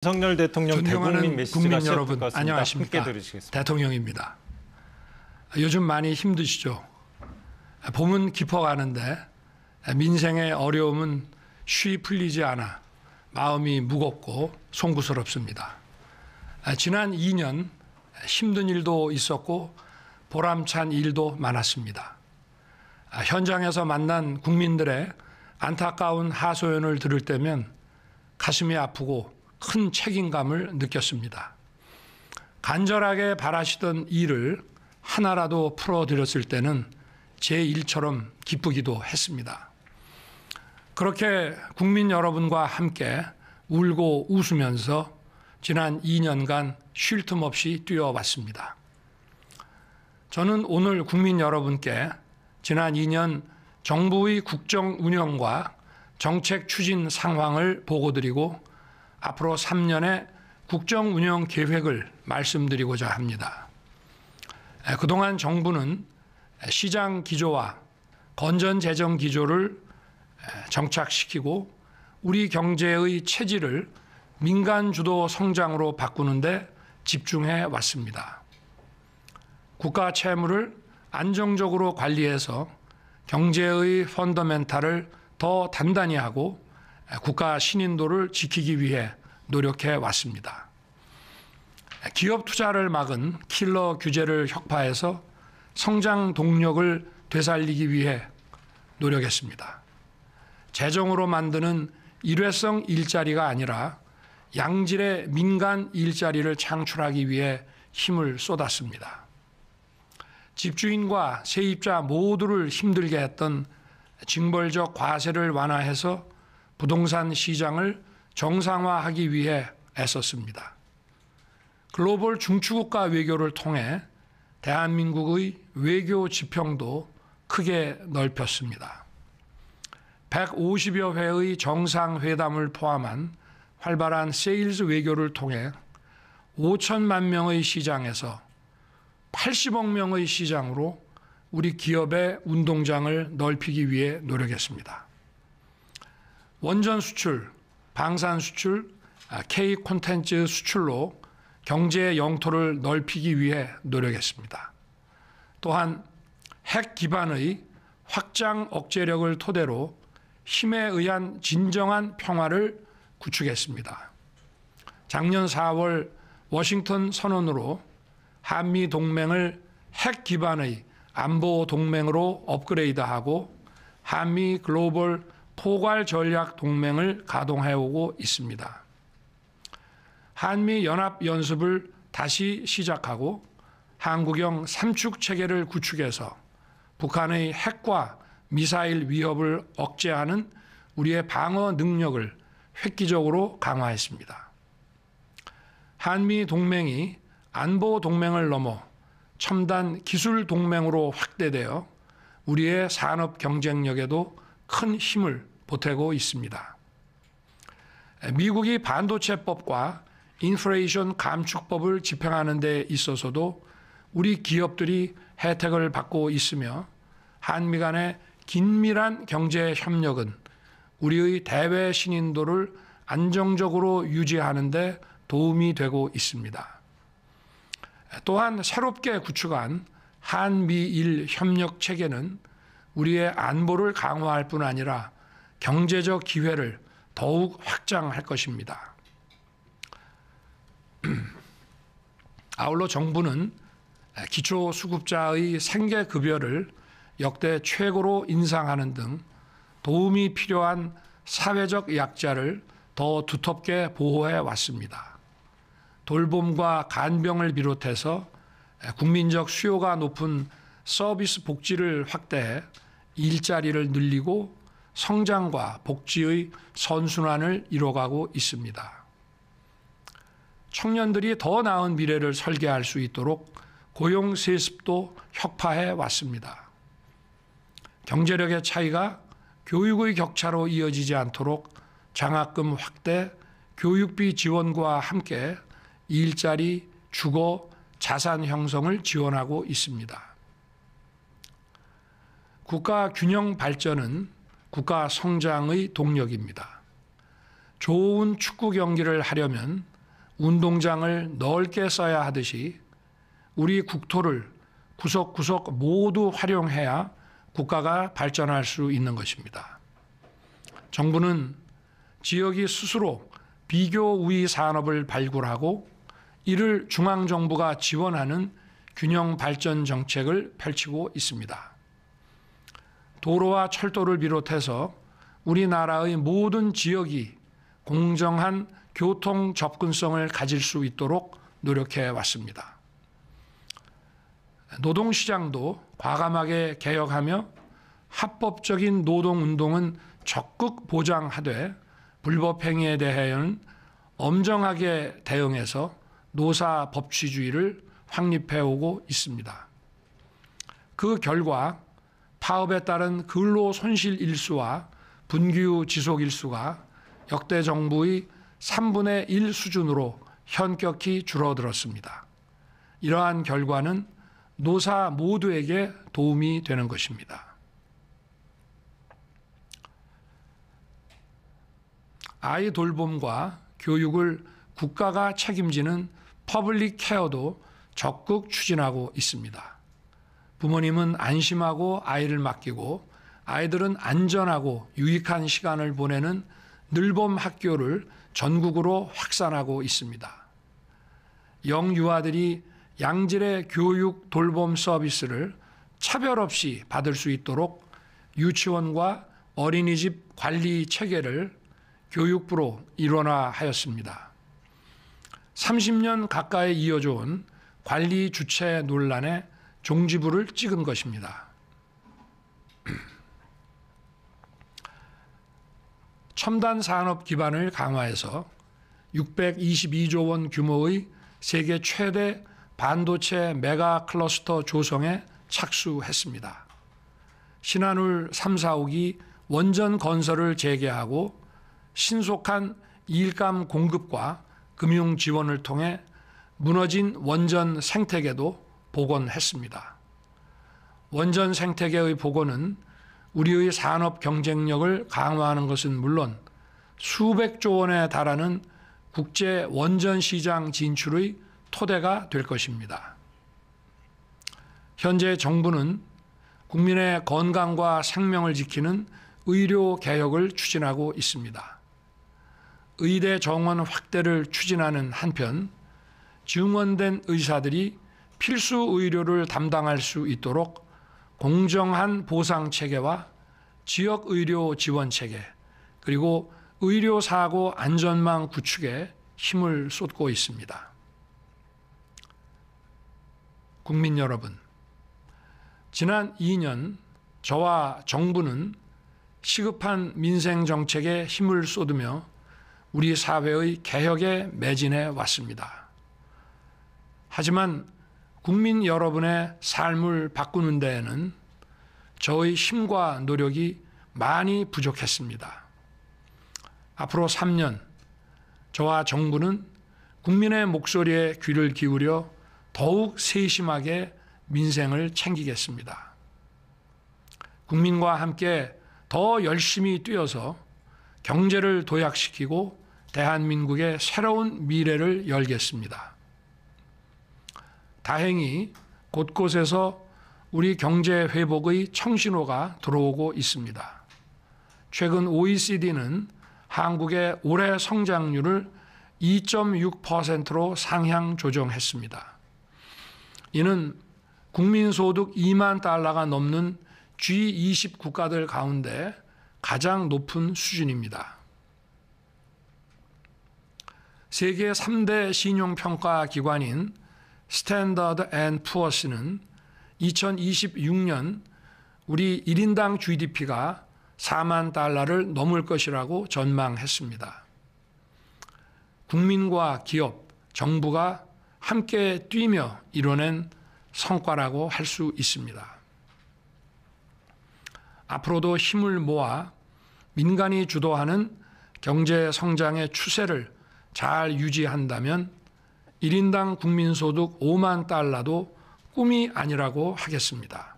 윤석열 대통령 대국민 존경하는 메시지가 국민 시작될 여러분, 것 같습니다. 안녕하십니까. 함께 들으시겠습니다. 대통령입니다. 요즘 많이 힘드시죠? 봄은 깊어가는데 민생의 어려움은 쉬 풀리지 않아 마음이 무겁고 송구스럽습니다. 지난 2년 힘든 일도 있었고 보람찬 일도 많았습니다. 현장에서 만난 국민들의 안타까운 하소연을 들을 때면 가슴이 아프고 큰 책임감을 느꼈습니다. 간절하게 바라시던 일을 하나라도 풀어드렸을 때는 제 일처럼 기쁘기도 했습니다. 그렇게 국민 여러분과 함께 울고 웃으면서 지난 2년간 쉴 틈 없이 뛰어왔습니다. 저는 오늘 국민 여러분께 지난 2년 정부의 국정 운영과 정책 추진 상황을 보고드리고 앞으로 3년의 국정 운영 계획을 말씀드리고자 합니다. 그동안 정부는 시장 기조와 건전 재정 기조를 정착시키고 우리 경제의 체질을 민간 주도 성장으로 바꾸는 데 집중해 왔습니다. 국가 채무를 안정적으로 관리해서 경제의 펀더멘탈을 더 단단히 하고 국가 신인도를 지키기 위해 노력해 왔습니다. 기업 투자를 막은 킬러 규제를 혁파해서 성장 동력을 되살리기 위해 노력했습니다. 재정으로 만드는 일회성 일자리가 아니라 양질의 민간 일자리를 창출하기 위해 힘을 쏟았습니다. 집주인과 세입자 모두를 힘들게 했던 징벌적 과세를 완화해서 부동산 시장을 정상화하기 위해 애썼습니다. 글로벌 중추국가 외교를 통해 대한민국의 외교 지평도 크게 넓혔습니다. 150여 회의 정상회담을 포함한 활발한 세일즈 외교를 통해 5천만 명의 시장에서 80억 명의 시장으로 우리 기업의 운동장을 넓히기 위해 노력했습니다. 원전 수출, 방산 수출, K 콘텐츠 수출로 경제 영토를 넓히기 위해 노력했습니다. 또한 핵 기반의 확장 억제력을 토대로 힘에 의한 진정한 평화를 구축했습니다. 작년 4월 워싱턴 선언으로 한미 동맹을 핵 기반의 안보 동맹으로 업그레이드하고 한미 글로벌 포괄 전략 동맹을 가동해오고 있습니다. 한미 연합 연습을 다시 시작하고 한국형 삼축 체계를 구축해서 북한의 핵과 미사일 위협을 억제하는 우리의 방어 능력을 획기적으로 강화했습니다. 한미 동맹이 안보 동맹을 넘어 첨단 기술 동맹으로 확대되어 우리의 산업 경쟁력에도 큰 힘을 보태고 있습니다. 미국이 반도체법과 인플레이션 감축법을 집행하는 데 있어서도 우리 기업들이 혜택을 받고 있으며 한미 간의 긴밀한 경제 협력은 우리의 대외 신인도를 안정적으로 유지하는 데 도움이 되고 있습니다. 또한 새롭게 구축한 한미일 협력 체계는 우리의 안보를 강화할 뿐 아니라 경제적 기회를 더욱 확장할 것입니다. 아울러 정부는 기초수급자의 생계급여를 역대 최고로 인상하는 등 도움이 필요한 사회적 약자를 더 두텁게 보호해 왔습니다. 돌봄과 간병을 비롯해서 국민적 수요가 높은 서비스 복지를 확대해 일자리를 늘리고 성장과 복지의 선순환을 이뤄가고 있습니다. 청년들이 더 나은 미래를 설계할 수 있도록 고용 세습도 혁파해 왔습니다. 경제력의 차이가 교육의 격차로 이어지지 않도록 장학금 확대, 교육비 지원과 함께 일자리, 주거, 자산 형성을 지원하고 있습니다. 국가 균형 발전은 국가 성장의 동력입니다. 좋은 축구 경기를 하려면 운동장을 넓게 써야 하듯이 우리 국토를 구석구석 모두 활용해야 국가가 발전할 수 있는 것입니다. 정부는 지역이 스스로 비교 우위 산업을 발굴하고 이를 중앙정부가 지원하는 균형 발전 정책을 펼치고 있습니다. 도로와 철도를 비롯해서 우리나라의 모든 지역이 공정한 교통 접근성을 가질 수 있도록 노력해 왔습니다. 노동시장도 과감하게 개혁하며 합법적인 노동운동은 적극 보장하되 불법행위에 대해서는 엄정하게 대응해서 노사 법치주의를 확립해오고 있습니다. 그 결과 파업에 따른 근로 손실 일수와 분규 지속 일수가 역대 정부의 3분의 1 수준으로 현격히 줄어들었습니다. 이러한 결과는 노사 모두에게 도움이 되는 것입니다. 아이 돌봄과 교육을 국가가 책임지는 퍼블릭 케어도 적극 추진하고 있습니다. 부모님은 안심하고 아이를 맡기고 아이들은 안전하고 유익한 시간을 보내는 늘봄 학교를 전국으로 확산하고 있습니다. 영유아들이 양질의 교육 돌봄 서비스를 차별 없이 받을 수 있도록 유치원과 어린이집 관리 체계를 교육부로 일원화하였습니다. 30년 가까이 이어져 온 관리 주체 논란에 종지부를 찍은 것입니다. 첨단 산업 기반을 강화해서 622조 원 규모의 세계 최대 반도체 메가 클러스터 조성에 착수했습니다. 신한울 3, 4호기 원전 건설을 재개하고 신속한 일감 공급과 금융 지원을 통해 무너진 원전 생태계도 복원했습니다. 원전 생태계의 복원은 우리의 산업 경쟁력을 강화하는 것은 물론 수백조 원에 달하는 국제 원전 시장 진출의 토대가 될 것입니다. 현재 정부는 국민의 건강과 생명을 지키는 의료 개혁을 추진하고 있습니다. 의대 정원 확대를 추진하는 한편 증원된 의사들이 필수 의료를 담당할 수 있도록 공정한 보상 체계와 지역 의료 지원 체계 그리고 의료 사고 안전망 구축에 힘을 쏟고 있습니다. 국민 여러분, 지난 2년 저와 정부는 시급한 민생 정책에 힘을 쏟으며 우리 사회의 개혁에 매진해 왔습니다. 하지만 국민 여러분의 삶을 바꾸는 데에는 저의 힘과 노력이 많이 부족했습니다. 앞으로 3년 저와 정부는 국민의 목소리에 귀를 기울여 더욱 세심하게 민생을 챙기겠습니다. 국민과 함께 더 열심히 뛰어서 경제를 도약시키고 대한민국의 새로운 미래를 열겠습니다. 다행히 곳곳에서 우리 경제 회복의 청신호가 들어오고 있습니다. 최근 OECD는 한국의 올해 성장률을 2.6%로 상향 조정했습니다. 이는 국민소득 2만 달러가 넘는 G20 국가들 가운데 가장 높은 수준입니다. 세계 3대 신용평가 기관인 스탠더드 앤 푸어스는 2026년 우리 1인당 GDP가 4만 달러를 넘을 것이라고 전망했습니다. 국민과 기업, 정부가 함께 뛰며 이뤄낸 성과라고 할 수 있습니다. 앞으로도 힘을 모아 민간이 주도하는 경제 성장의 추세를 잘 유지한다면 1인당 국민소득 5만 달러도 꿈이 아니라고 하겠습니다.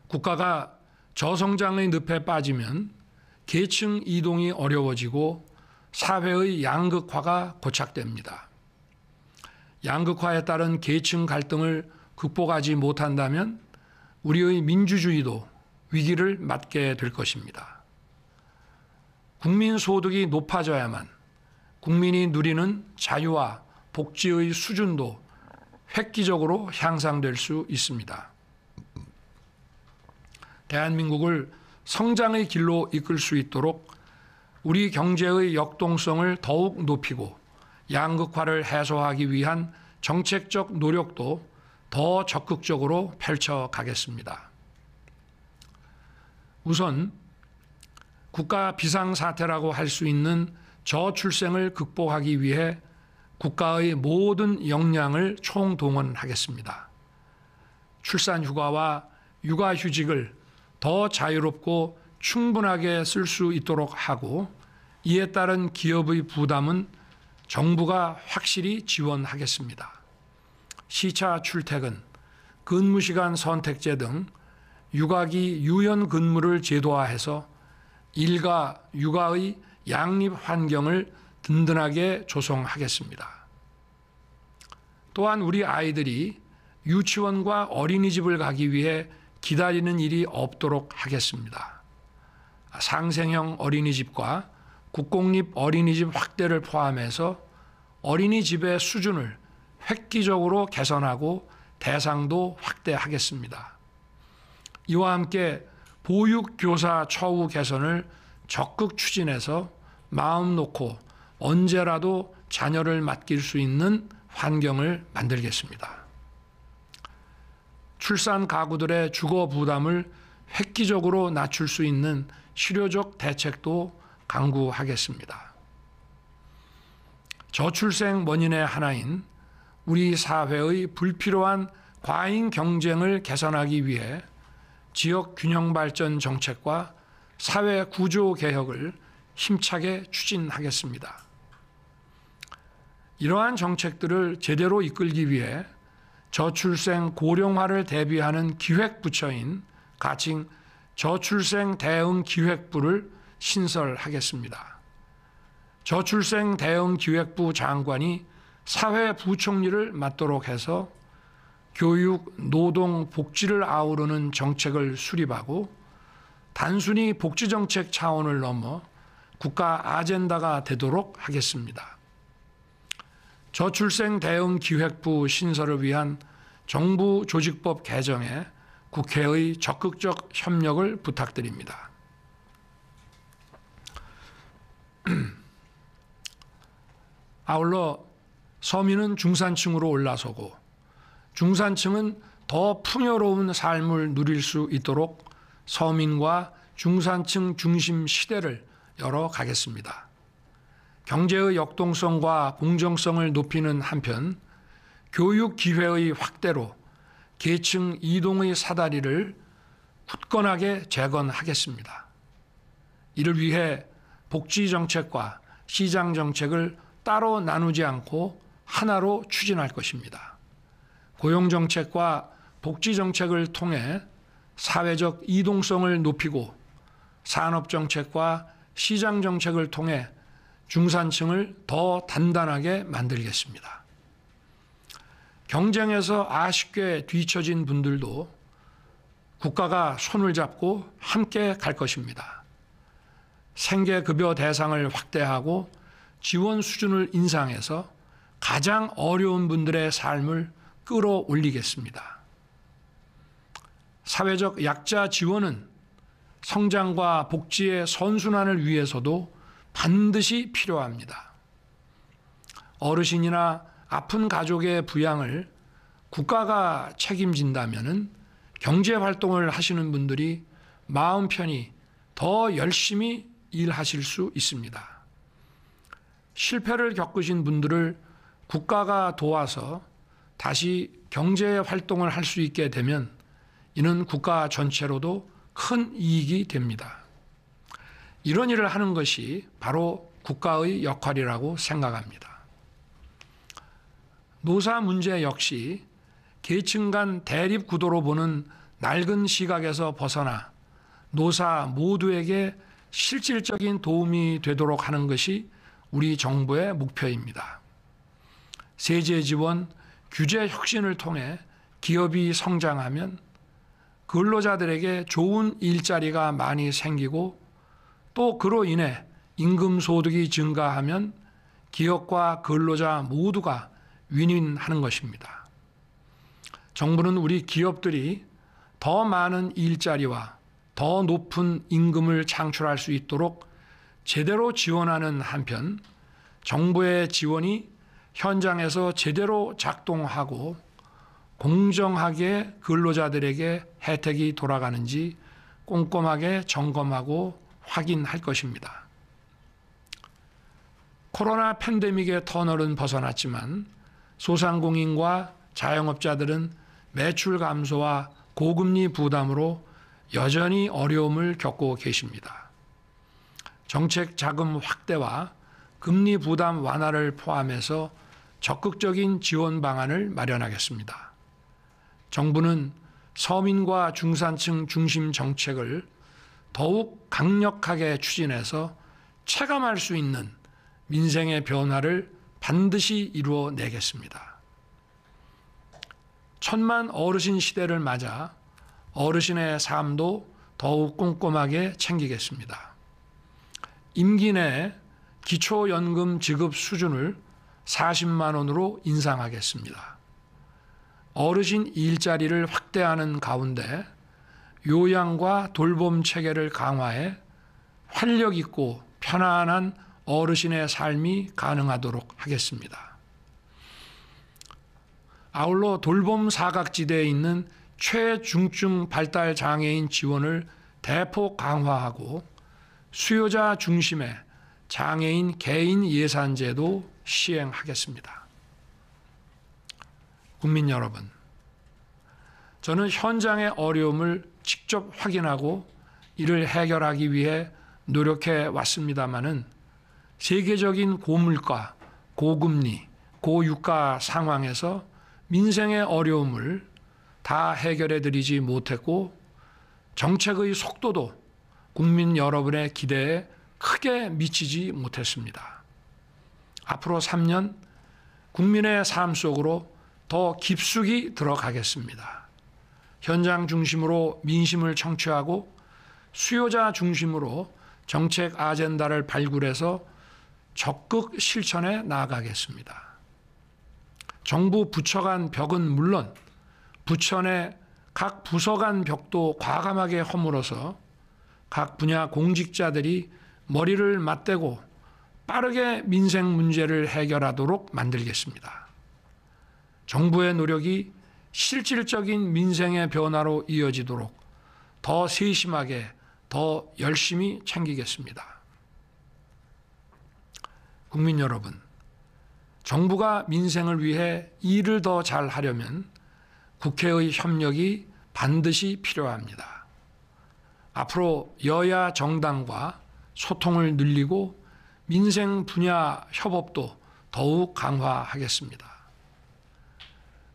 국가가 저성장의 늪에 빠지면 계층 이동이 어려워지고 사회의 양극화가 고착됩니다. 양극화에 따른 계층 갈등을 극복하지 못한다면 우리의 민주주의도 위기를 맞게 될 것입니다. 국민 소득이 높아져야만 국민이 누리는 자유와 복지의 수준도 획기적으로 향상될 수 있습니다. 대한민국을 성장의 길로 이끌 수 있도록 우리 경제의 역동성을 더욱 높이고 양극화를 해소하기 위한 정책적 노력도 더 적극적으로 펼쳐가겠습니다. 우선 국가 비상사태라고 할 수 있는 저출생을 극복하기 위해 국가의 모든 역량을 총동원하겠습니다. 출산휴가와 육아휴직을 더 자유롭고 충분하게 쓸 수 있도록 하고 이에 따른 기업의 부담은 정부가 확실히 지원하겠습니다. 시차 출퇴근, 근무시간 선택제 등 육아기 유연 근무를 제도화해서 일과 육아의 양립 환경을 든든하게 조성하겠습니다. 또한 우리 아이들이 유치원과 어린이집을 가기 위해 기다리는 일이 없도록 하겠습니다. 상생형 어린이집과 국공립 어린이집 확대를 포함해서 어린이집의 수준을 획기적으로 개선하고 대상도 확대하겠습니다. 이와 함께 보육교사 처우 개선을 적극 추진해서 마음 놓고 언제라도 자녀를 맡길 수 있는 환경을 만들겠습니다. 출산 가구들의 주거 부담을 획기적으로 낮출 수 있는 실효적 대책도 강구하겠습니다. 저출생 원인의 하나인 우리 사회의 불필요한 과잉 경쟁을 개선하기 위해 지역 균형 발전 정책과 사회 구조 개혁을 힘차게 추진하겠습니다. 이러한 정책들을 제대로 이끌기 위해 저출생 고령화를 대비하는 기획부처인 가칭 저출생 대응 기획부를 신설하겠습니다. 저출생 대응 기획부 장관이 사회부총리를 맡도록 해서 교육, 노동, 복지를 아우르는 정책을 수립하고 단순히 복지정책 차원을 넘어 국가 아젠다가 되도록 하겠습니다. 저출생 대응 기획부 신설을 위한 정부 조직법 개정에 국회의 적극적 협력을 부탁드립니다. 아울러 서민은 중산층으로 올라서고 중산층은 더 풍요로운 삶을 누릴 수 있도록 서민과 중산층 중심 시대를 열어가겠습니다. 경제의 역동성과 공정성을 높이는 한편 교육 기회의 확대로 계층 이동의 사다리를 굳건하게 재건하겠습니다. 이를 위해 복지정책과 시장정책을 따로 나누지 않고 하나로 추진할 것입니다. 고용정책과 복지정책을 통해 사회적 이동성을 높이고 산업정책과 시장정책을 통해 중산층을 더 단단하게 만들겠습니다. 경쟁에서 아쉽게 뒤처진 분들도 국가가 손을 잡고 함께 갈 것입니다. 생계급여 대상을 확대하고 지원 수준을 인상해서 가장 어려운 분들의 삶을 끌어올리겠습니다. 사회적 약자 지원은 성장과 복지의 선순환을 위해서도 반드시 필요합니다. 어르신이나 아픈 가족의 부양을 국가가 책임진다면 경제활동을 하시는 분들이 마음 편히 더 열심히 일하실 수 있습니다. 실패를 겪으신 분들을 국가가 도와서 다시 경제활동을 할 수 있게 되면 이는 국가 전체로도 큰 이익이 됩니다. 이런 일을 하는 것이 바로 국가의 역할이라고 생각합니다. 노사 문제 역시 계층 간 대립 구도로 보는 낡은 시각에서 벗어나 노사 모두에게 실질적인 도움이 되도록 하는 것이 우리 정부의 목표입니다. 세제 지원, 규제 혁신을 통해 기업이 성장하면 근로자들에게 좋은 일자리가 많이 생기고 또 그로 인해 임금 소득이 증가하면 기업과 근로자 모두가 윈윈하는 것입니다. 정부는 우리 기업들이 더 많은 일자리와 더 높은 임금을 창출할 수 있도록 제대로 지원하는 한편 정부의 지원이 현장에서 제대로 작동하고 공정하게 근로자들에게 혜택이 돌아가는지 꼼꼼하게 점검하고 확인할 것입니다. 코로나 팬데믹의 터널은 벗어났지만 소상공인과 자영업자들은 매출 감소와 고금리 부담으로 여전히 어려움을 겪고 계십니다. 정책 자금 확대와 금리 부담 완화를 포함해서 적극적인 지원 방안을 마련하겠습니다. 정부는 서민과 중산층 중심 정책을 더욱 강력하게 추진해서 체감할 수 있는 민생의 변화를 반드시 이루어내겠습니다. 천만 어르신 시대를 맞아 어르신의 삶도 더욱 꼼꼼하게 챙기겠습니다. 임기 내에 기초연금 지급 수준을 40만 원으로 인상하겠습니다. 어르신 일자리를 확대하는 가운데 요양과 돌봄 체계를 강화해 활력 있고 편안한 어르신의 삶이 가능하도록 하겠습니다. 아울러 돌봄 사각지대에 있는 최중증 발달 장애인 지원을 대폭 강화하고 수요자 중심의 장애인 개인 예산제도 시행하겠습니다. 국민 여러분, 저는 현장의 어려움을 직접 확인하고 이를 해결하기 위해 노력해 왔습니다마는 세계적인 고물가, 고금리, 고유가 상황에서 민생의 어려움을 다 해결해 드리지 못했고 정책의 속도도 국민 여러분의 기대에 크게 미치지 못했습니다. 앞으로 3년 국민의 삶 속으로 더 깊숙이 들어가겠습니다. 현장 중심으로 민심을 청취하고 수요자 중심으로 정책 아젠다를 발굴해서 적극 실천해 나아가겠습니다. 정부 부처 간 벽은 물론 부처 내 각 부서 간 벽도 과감하게 허물어서 각 분야 공직자들이 머리를 맞대고 빠르게 민생 문제를 해결하도록 만들겠습니다. 정부의 노력이 실질적인 민생의 변화로 이어지도록 더 세심하게, 더 열심히 챙기겠습니다. 국민 여러분, 정부가 민생을 위해 일을 더 잘하려면 국회의 협력이 반드시 필요합니다. 앞으로 여야 정당과 소통을 늘리고 민생 분야 협업도 더욱 강화하겠습니다.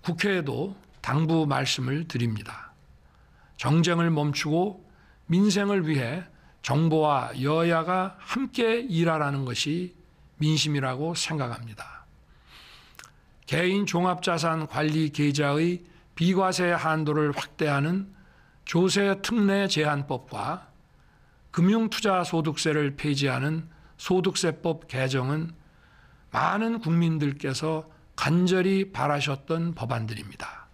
국회에도 당부 말씀을 드립니다. 정쟁을 멈추고 민생을 위해 정부와 여야가 함께 일하라는 것이 민심이라고 생각합니다. 개인 종합자산 관리 계좌의 비과세 한도를 확대하는 조세 특례 제한법과 금융투자소득세를 폐지하는 소득세법 개정은 많은 국민들께서 간절히 바라셨던 법안들입니다.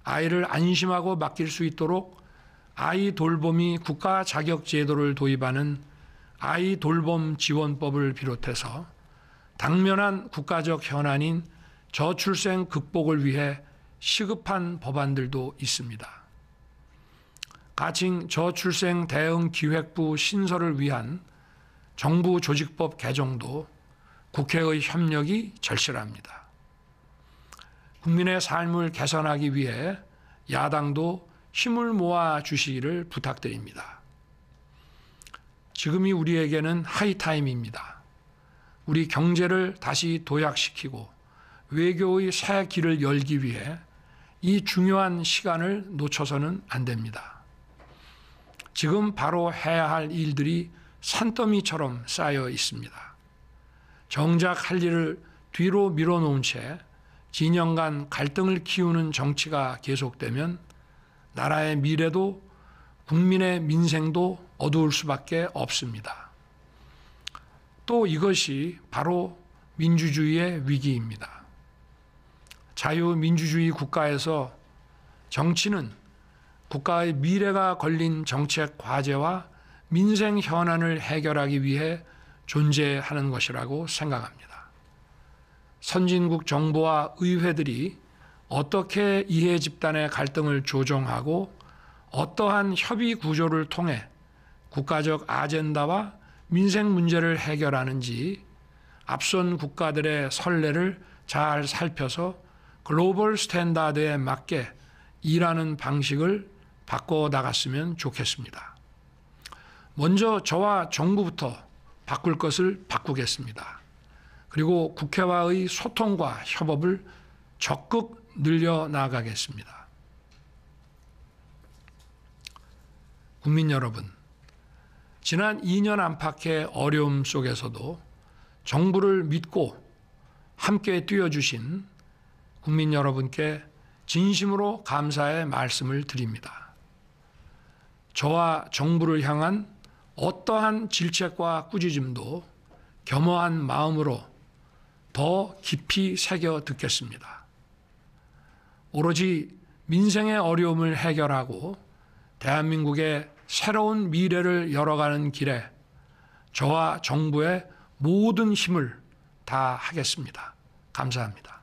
아이를 안심하고 맡길 수 있도록 아이 돌봄이 국가 자격 제도를 도입하는 아이 돌봄 지원법을 비롯해서 당면한 국가적 현안인 저출생 극복을 위해 시급한 법안들도 있습니다. 가칭 저출생 대응 기획부 신설을 위한 정부 조직법 개정도 국회의 협력이 절실합니다. 국민의 삶을 개선하기 위해 야당도 힘을 모아 주시기를 부탁드립니다. 지금이 우리에게는 하이타임입니다. 우리 경제를 다시 도약시키고 외교의 새 길을 열기 위해 이 중요한 시간을 놓쳐서는 안 됩니다. 지금 바로 해야 할 일들이 산더미처럼 쌓여 있습니다. 정작 할 일을 뒤로 밀어놓은 채 진영 간 갈등을 키우는 정치가 계속되면 나라의 미래도 국민의 민생도 어두울 수밖에 없습니다. 또 이것이 바로 민주주의의 위기입니다. 자유민주주의 국가에서 정치는 국가의 미래가 걸린 정책 과제와 민생 현안을 해결하기 위해 존재하는 것이라고 생각합니다. 선진국 정부와 의회들이 어떻게 이해 집단의 갈등을 조정하고 어떠한 협의 구조를 통해 국가적 아젠다와 민생 문제를 해결하는지 앞선 국가들의 선례를 잘 살펴서 글로벌 스탠다드에 맞게 일하는 방식을 바꿔 나갔으면 좋겠습니다. 먼저 저와 정부부터 바꿀 것을 바꾸겠습니다. 그리고 국회와의 소통과 협업을 적극 늘려나가겠습니다. 국민 여러분, 지난 2년 안팎의 어려움 속에서도 정부를 믿고 함께 뛰어주신 국민 여러분께 진심으로 감사의 말씀을 드립니다. 저와 정부를 향한 어떠한 질책과 꾸짖음도 겸허한 마음으로 더 깊이 새겨 듣겠습니다. 오로지 민생의 어려움을 해결하고 대한민국의 새로운 미래를 열어가는 길에 저와 정부의 모든 힘을 다하겠습니다. 감사합니다.